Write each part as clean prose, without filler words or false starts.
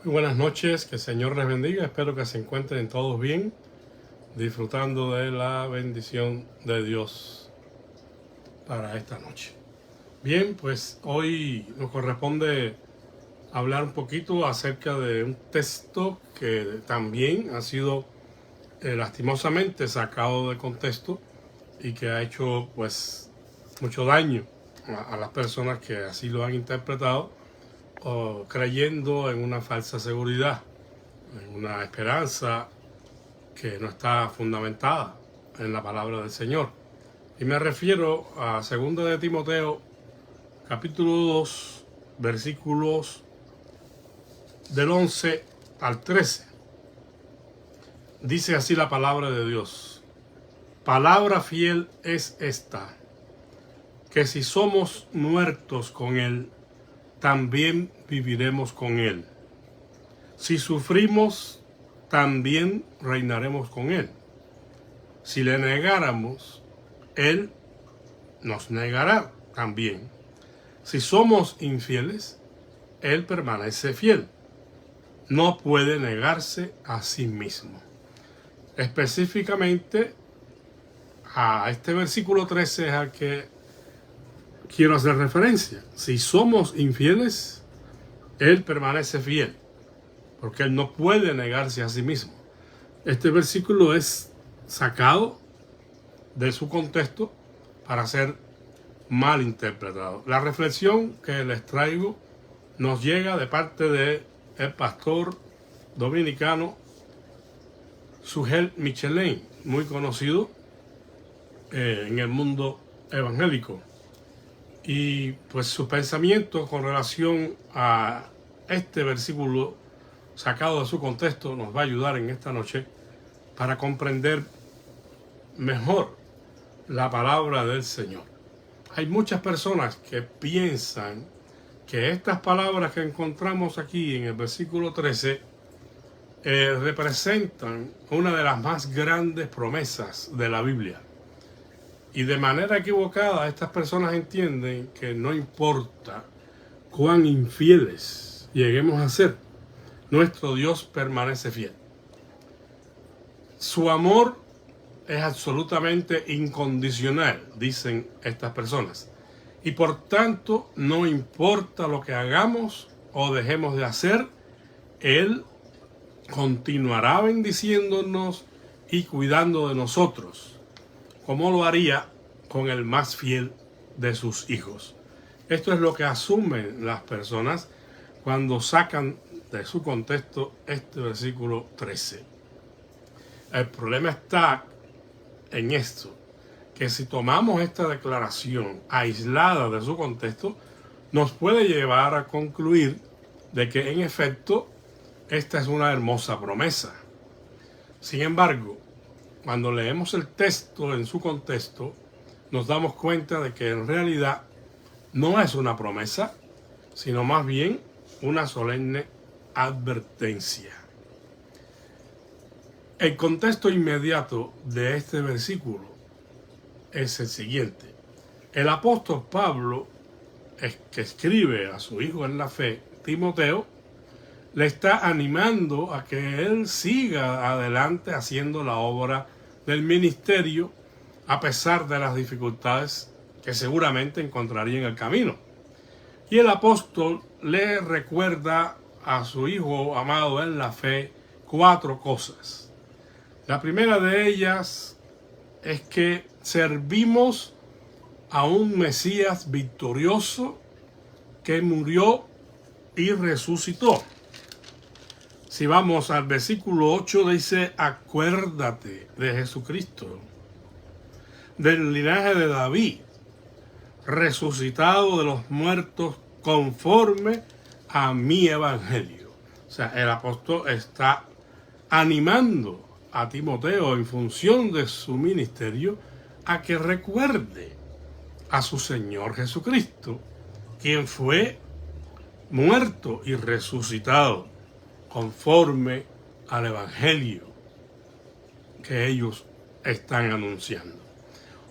Muy buenas noches, que el Señor les bendiga. Espero que se encuentren todos bien, disfrutando de la bendición de Dios para esta noche. Bien, pues hoy nos corresponde hablar un poquito acerca de un texto que también ha sido lastimosamente sacado de contexto y que ha hecho pues mucho daño a las personas que así lo han interpretado, o creyendo en una falsa seguridad, en una esperanza que no está fundamentada en la palabra del Señor. Y me refiero a 2 de Timoteo, capítulo 2, versículos del 11 al 13. Dice así la palabra de Dios: palabra fiel es esta, que si somos muertos con Él, también viviremos con Él. Si sufrimos, también reinaremos con Él. Si le negáramos, Él nos negará también. Si somos infieles, Él permanece fiel. No puede negarse a sí mismo. Específicamente, a este versículo 13 es al que quiero hacer referencia. Si somos infieles, Él permanece fiel, porque Él no puede negarse a sí mismo. Este versículo es sacado de su contexto para ser mal interpretado. La reflexión que les traigo nos llega de parte de el pastor dominicano Sugel Michelin, muy conocido en el mundo evangélico. Y pues su pensamiento con relación a este versículo sacado de su contexto nos va a ayudar en esta noche para comprender mejor la palabra del Señor. Hay muchas personas que piensan que estas palabras que encontramos aquí en el versículo 13 representan una de las más grandes promesas de la Biblia. Y de manera equivocada estas personas entienden que no importa cuán infieles lleguemos a ser, nuestro Dios permanece fiel. Su amor es absolutamente incondicional, dicen estas personas. Y por tanto, no importa lo que hagamos o dejemos de hacer, Él continuará bendiciéndonos y cuidando de nosotros, como lo haría con el más fiel de sus hijos. Esto es lo que asumen las personas cuando sacan de su contexto este versículo 13. El problema está en esto, que si tomamos esta declaración aislada de su contexto, nos puede llevar a concluir de que en efecto esta es una hermosa promesa. Sin embargo, cuando leemos el texto en su contexto, nos damos cuenta de que en realidad no es una promesa, sino más bien una solemne advertencia. El contexto inmediato de este versículo es el siguiente. El apóstol Pablo, que escribe a su hijo en la fe, Timoteo, le está animando a que él siga adelante haciendo la obra del ministerio a pesar de las dificultades que seguramente encontraría en el camino. Y el apóstol le recuerda a su hijo amado en la fe 4 cosas. La primera de ellas es que servimos a un Mesías victorioso que murió y resucitó. Si vamos al versículo 8, dice: acuérdate de Jesucristo, del linaje de David, resucitado de los muertos conforme a mi evangelio. O sea, el apóstol está animando a Timoteo en función de su ministerio a que recuerde a su Señor Jesucristo, quien fue muerto y resucitado conforme al evangelio que ellos están anunciando.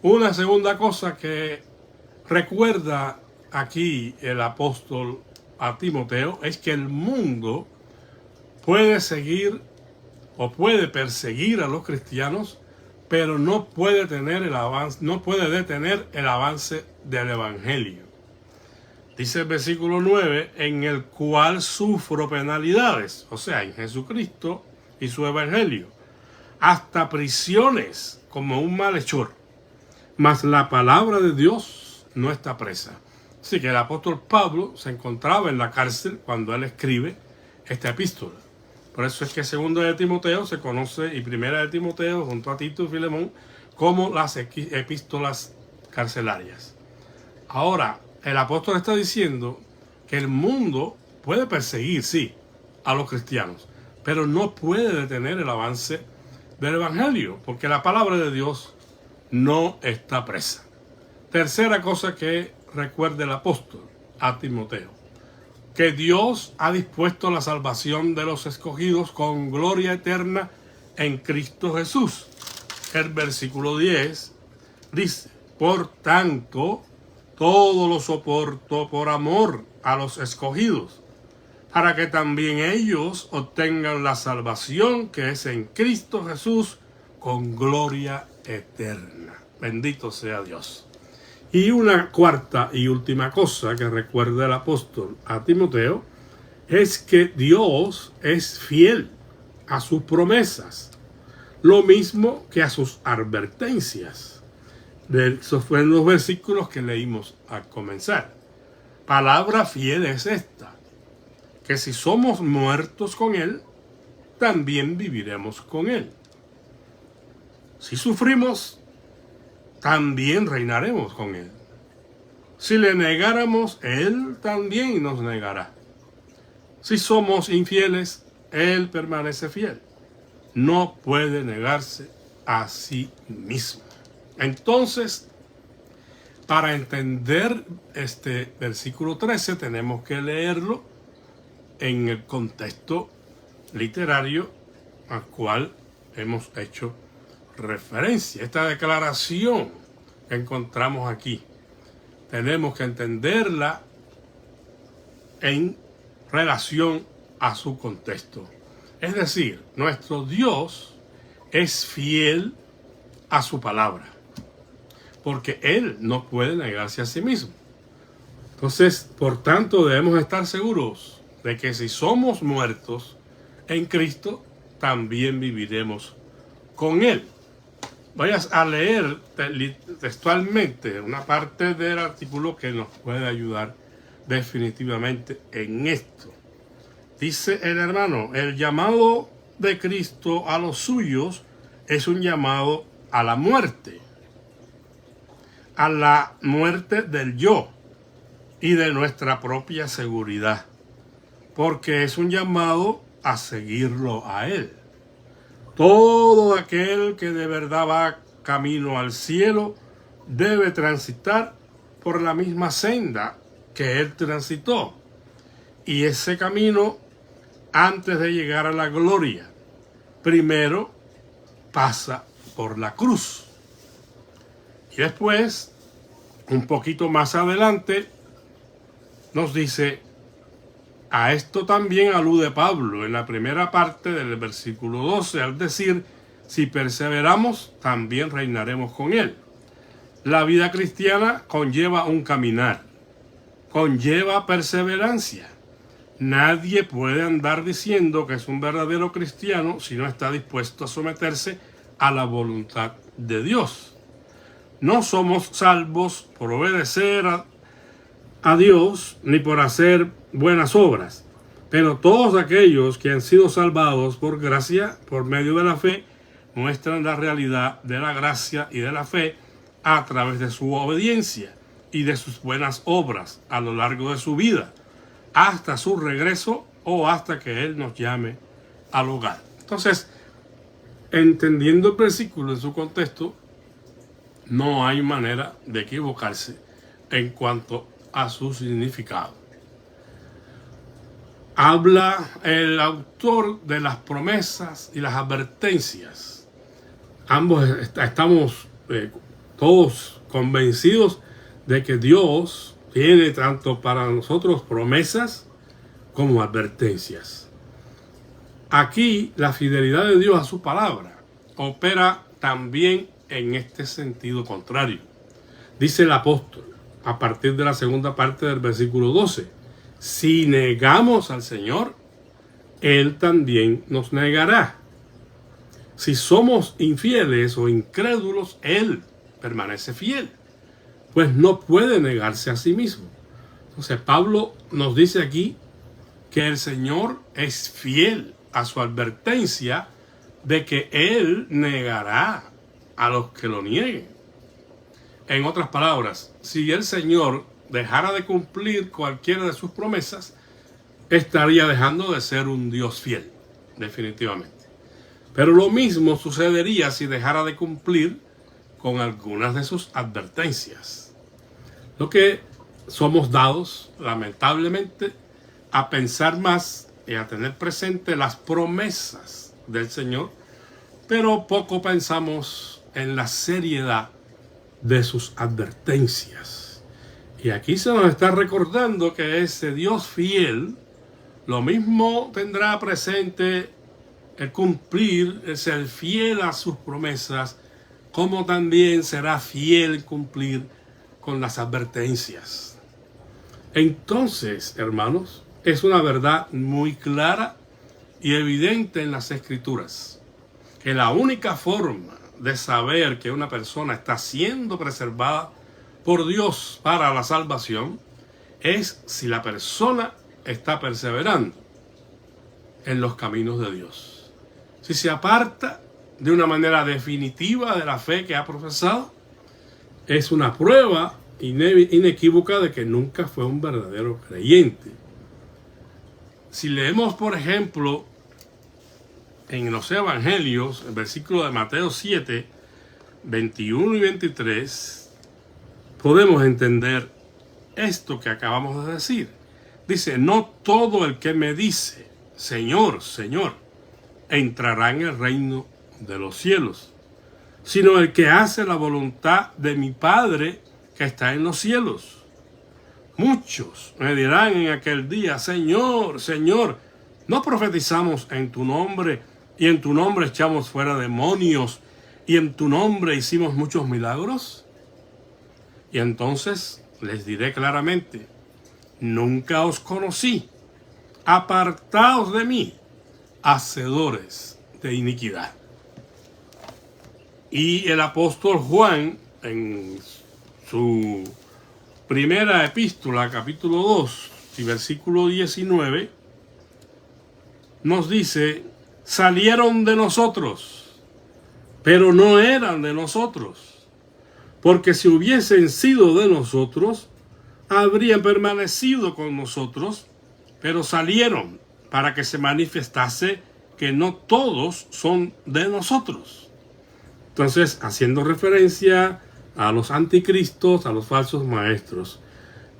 Una segunda cosa que recuerda aquí el apóstol a Timoteo es que el mundo puede seguir o puede perseguir a los cristianos, pero no puede detener el avance del evangelio. Dice el versículo 9, en el cual sufro penalidades, o sea, en Jesucristo y su evangelio, hasta prisiones como un malhechor, mas la palabra de Dios no está presa. Así que el apóstol Pablo se encontraba en la cárcel cuando él escribe esta epístola. Por eso es que 2 de Timoteo se conoce, y 1 de Timoteo, junto a Tito y Filemón, como las epístolas carcelarias. Ahora, el apóstol está diciendo que el mundo puede perseguir, sí, a los cristianos, pero no puede detener el avance del evangelio, porque la palabra de Dios no está presa. Tercera cosa que recuerda el apóstol a Timoteo, que Dios ha dispuesto la salvación de los escogidos con gloria eterna en Cristo Jesús. El versículo 10 dice, por tanto, todo lo soporto por amor a los escogidos, para que también ellos obtengan la salvación que es en Cristo Jesús con gloria eterna. Bendito sea Dios. Y una cuarta y última cosa que recuerda el apóstol a Timoteo es que Dios es fiel a sus promesas, lo mismo que a sus advertencias. Esos fueron los versículos que leímos al comenzar. Palabra fiel es esta, que si somos muertos con Él, también viviremos con Él. Si sufrimos, también reinaremos con Él. Si le negáramos, Él también nos negará. Si somos infieles, Él permanece fiel. No puede negarse a sí mismo. Entonces, para entender este versículo 13, tenemos que leerlo en el contexto literario al cual hemos hecho referencia. Esta declaración que encontramos aquí, tenemos que entenderla en relación a su contexto. Es decir, nuestro Dios es fiel a su palabra, porque Él no puede negarse a sí mismo. Entonces, por tanto, debemos estar seguros de que si somos muertos en Cristo, también viviremos con Él. Vayas a leer textualmente una parte del artículo que nos puede ayudar definitivamente en esto. Dice el hermano, el llamado de Cristo a los suyos es un llamado a la muerte del yo y de nuestra propia seguridad, porque es un llamado a seguirlo a Él. Todo aquel que de verdad va camino al cielo debe transitar por la misma senda que Él transitó. Y ese camino, antes de llegar a la gloria, primero pasa por la cruz. Y después, un poquito más adelante, nos dice, a esto también alude Pablo en la primera parte del versículo 12, al decir, si perseveramos, también reinaremos con Él. La vida cristiana conlleva un caminar, conlleva perseverancia. Nadie puede andar diciendo que es un verdadero cristiano si no está dispuesto a someterse a la voluntad de Dios. No somos salvos por obedecer a Dios ni por hacer buenas obras, pero todos aquellos que han sido salvados por gracia, por medio de la fe, muestran la realidad de la gracia y de la fe a través de su obediencia y de sus buenas obras a lo largo de su vida, hasta su regreso o hasta que Él nos llame al hogar. Entonces, entendiendo el versículo en su contexto, no hay manera de equivocarse en cuanto a su significado. Habla el autor de las promesas y las advertencias. Ambos estamos todos convencidos de que Dios tiene tanto para nosotros promesas como advertencias. Aquí la fidelidad de Dios a su palabra opera también en este sentido contrario. Dice el apóstol, a partir de la segunda parte del versículo 12, si negamos al Señor, Él también nos negará. Si somos infieles o incrédulos, Él permanece fiel, pues no puede negarse a sí mismo. Entonces Pablo nos dice aquí que el Señor es fiel a su advertencia de que Él negará a los que lo nieguen. En otras palabras, si el Señor dejara de cumplir cualquiera de sus promesas, estaría dejando de ser un Dios fiel, definitivamente. Pero lo mismo sucedería si dejara de cumplir con algunas de sus advertencias. Lo que somos dados, lamentablemente, a pensar más y a tener presente las promesas del Señor, pero poco pensamos en la seriedad de sus advertencias. Y aquí se nos está recordando que ese Dios fiel, lo mismo tendrá presente el cumplir, el ser fiel a sus promesas, como también será fiel cumplir con las advertencias. Entonces, hermanos, es una verdad muy clara y evidente en las Escrituras, que la única forma de saber que una persona está siendo preservada por Dios para la salvación es si la persona está perseverando en los caminos de Dios. Si se aparta de una manera definitiva de la fe que ha profesado, es una prueba inequívoca de que nunca fue un verdadero creyente. Si leemos, por ejemplo, en los Evangelios, el versículo de Mateo 7, 21 y 23, podemos entender esto que acabamos de decir. Dice, no todo el que me dice, Señor, Señor, entrará en el reino de los cielos, sino el que hace la voluntad de mi Padre que está en los cielos. Muchos me dirán en aquel día, Señor, Señor, ¿no profetizamos en tu nombre y en tu nombre echamos fuera demonios y en tu nombre hicimos muchos milagros? Y entonces les diré claramente, nunca os conocí, apartaos de mí, hacedores de iniquidad. Y el apóstol Juan, en su primera epístola, capítulo 2, y versículo 19, nos dice, salieron de nosotros, pero no eran de nosotros, porque si hubiesen sido de nosotros, habrían permanecido con nosotros, pero salieron para que se manifestase que no todos son de nosotros. Entonces, haciendo referencia a los anticristos, a los falsos maestros.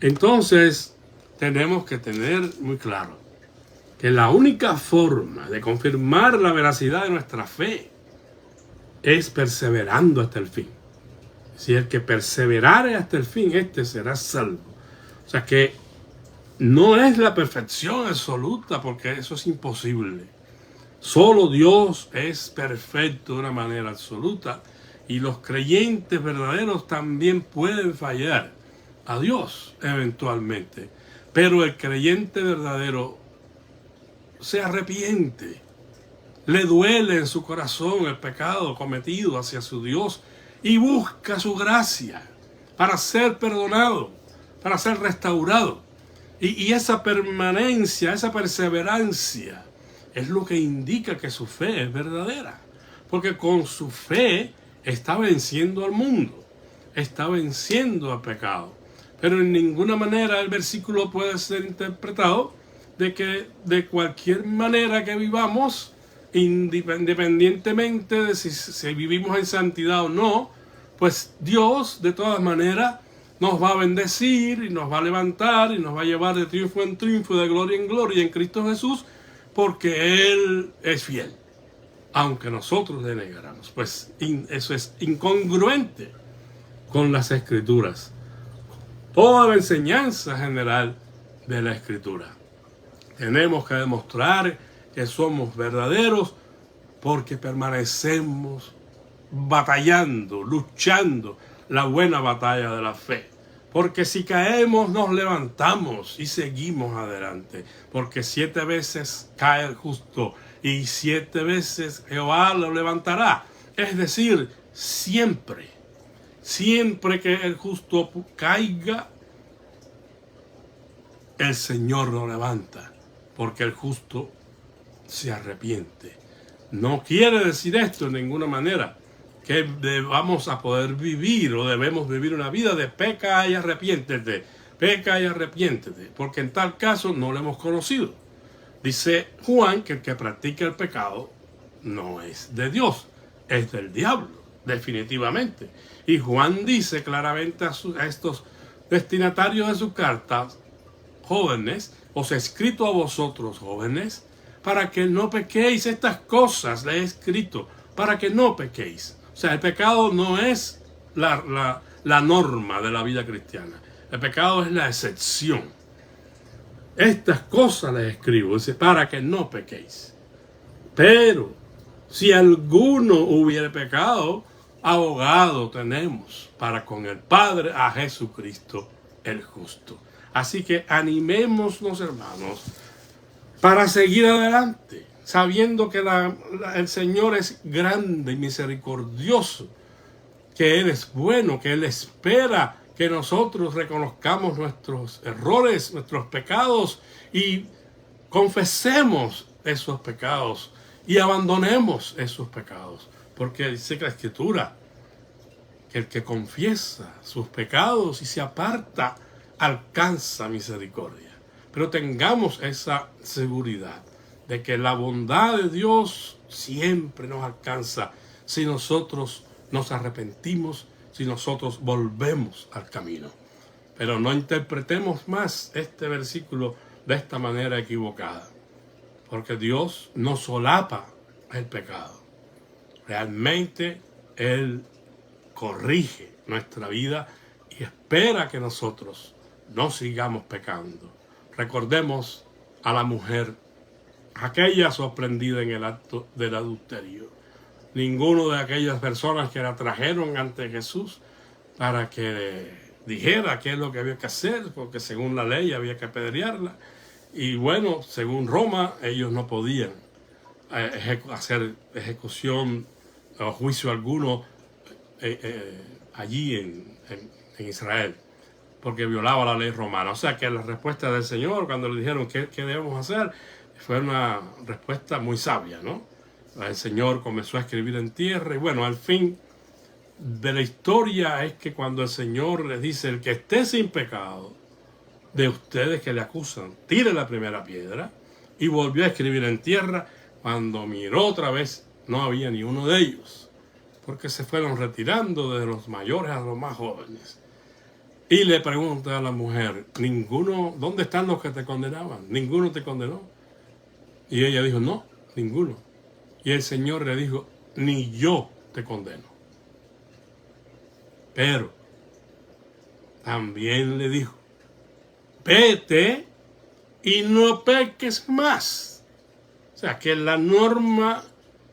Entonces, tenemos que tener muy claro que la única forma de confirmar la veracidad de nuestra fe es perseverando hasta el fin. Si el que perseverare hasta el fin, este será salvo. O sea que no es la perfección absoluta, porque eso es imposible. Solo Dios es perfecto de una manera absoluta, y los creyentes verdaderos también pueden fallar a Dios eventualmente. Pero el creyente verdadero se arrepiente, le duele en su corazón el pecado cometido hacia su Dios y busca su gracia para ser perdonado, para ser restaurado. Y esa permanencia, esa perseverancia es lo que indica que su fe es verdadera. Porque con su fe está venciendo al mundo, está venciendo al pecado. Pero en ninguna manera el versículo puede ser interpretado de que de cualquier manera que vivamos, independientemente de si vivimos en santidad o no, pues Dios de todas maneras nos va a bendecir y nos va a levantar y nos va a llevar de triunfo en triunfo, de gloria en gloria en Cristo Jesús, porque Él es fiel, aunque nosotros le negáramos. Pues eso es incongruente con las Escrituras, toda la enseñanza general de la Escritura. Tenemos que demostrar que somos verdaderos porque permanecemos batallando, luchando la buena batalla de la fe. Porque si caemos, nos levantamos y seguimos adelante. Porque 7 veces cae el justo y 7 veces Jehová lo levantará. Es decir, siempre que el justo caiga, el Señor lo levanta. Porque el justo se arrepiente. No quiere decir esto de ninguna manera que vamos a poder vivir o debemos vivir una vida de peca y arrepiéntete, porque en tal caso no lo hemos conocido. Dice Juan que el que practica el pecado no es de Dios, es del diablo, definitivamente. Y Juan dice claramente a estos destinatarios de su carta: jóvenes, os he escrito a vosotros, jóvenes, para que no pequéis. Estas cosas le he escrito para que no pequéis. O sea, el pecado no es la norma de la vida cristiana. El pecado es la excepción. Estas cosas les escribo, dice, para que no pequéis. Pero si alguno hubiere pecado, abogado tenemos para con el Padre a Jesucristo el justo. Así que animémonos, hermanos, para seguir adelante, sabiendo que el Señor es grande y misericordioso, que Él es bueno, que Él espera que nosotros reconozcamos nuestros errores, nuestros pecados y confesemos esos pecados y abandonemos esos pecados. Porque dice la Escritura que el que confiesa sus pecados y se aparta alcanza misericordia. Pero tengamos esa seguridad de que la bondad de Dios siempre nos alcanza si nosotros nos arrepentimos, si nosotros volvemos al camino. Pero no interpretemos más este versículo de esta manera equivocada, porque Dios no solapa el pecado. Realmente Él corrige nuestra vida y espera que nosotros no sigamos pecando. Recordemos a la mujer, aquella sorprendida en el acto del adulterio. Ninguno de aquellas personas que la trajeron ante Jesús para que dijera qué es lo que había que hacer, porque según la ley había que apedrearla. Y bueno, según Roma, ellos no podían hacer ejecución o juicio alguno allí en Israel, porque violaba la ley romana. O sea que la respuesta del Señor cuando le dijeron qué debemos hacer fue una respuesta muy sabia, ¿no? El Señor comenzó a escribir en tierra y bueno, al fin de la historia es que cuando el Señor les dice: el que esté sin pecado de ustedes que le acusan, tire la primera piedra, y volvió a escribir en tierra. Cuando miró otra vez no había ni uno de ellos, porque se fueron retirando desde los mayores a los más jóvenes. Y le pregunta a la mujer: ninguno, ¿dónde están los que te condenaban? ¿Ninguno te condenó? Y ella dijo: no, ninguno. Y el Señor le dijo: ni yo te condeno. Pero también le dijo: vete y no peques más. O sea que la norma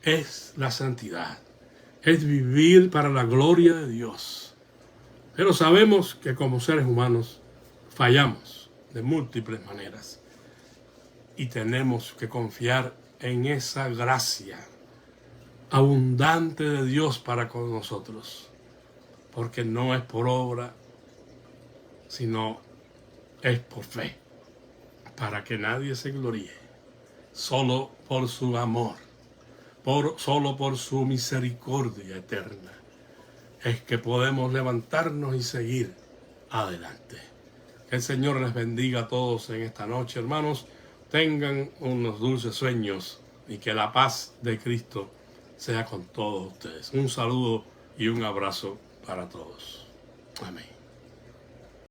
es la santidad, es vivir para la gloria de Dios. Pero sabemos que como seres humanos fallamos de múltiples maneras y tenemos que confiar en esa gracia abundante de Dios para con nosotros, porque no es por obra, sino es por fe, para que nadie se gloríe, solo por su amor, solo por su misericordia eterna, es que podemos levantarnos y seguir adelante. Que el Señor les bendiga a todos en esta noche, hermanos. Tengan unos dulces sueños y que la paz de Cristo sea con todos ustedes. Un saludo y un abrazo para todos. Amén.